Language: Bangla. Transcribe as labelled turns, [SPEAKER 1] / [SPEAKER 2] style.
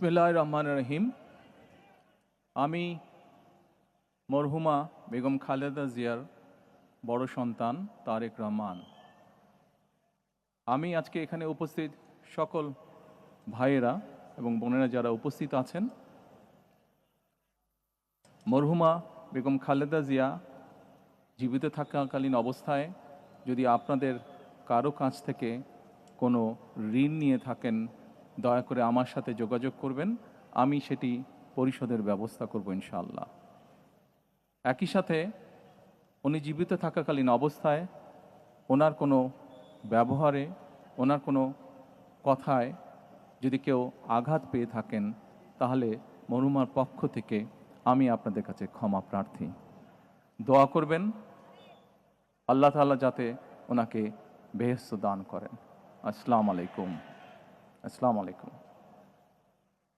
[SPEAKER 1] বিসমিল্লাহির রহমানির রহিম। আমি মরহুমা বেগম খালেদা জিয়ার বড় সন্তান তারেক রহমান। আমি আজকে এখানে উপস্থিত সকল ভাইয়েরা এবং বোনেরা যারা উপস্থিত আছেন, মরহুমা বেগম খালেদা জিয়া জীবিত থাকাকালীন অবস্থায় যদি আপনাদের কারো কাছ থেকে কোনো ঋণ নিয়ে থাকেন, দয়া করে আমার সাথে যোগাযোগ করবেন। আমি সেটি পরিশোধের ব্যবস্থা করব ইনশাআল্লাহ। একই সাথে উনি জীবিত থাকাকালীন অবস্থায় ওনার কোনো ব্যবহারে, ওনার কোনো কথায় যদি কেউ আঘাত পেয়ে থাকেন, তাহলে মরহুমার পক্ষ থেকে আমি আপনাদের কাছে ক্ষমা প্রার্থী। দোয়া করবেন আল্লাহ তাআলা যাতে ওনাকে বেহেশত দান করেন। আসসালামু আলাইকুম।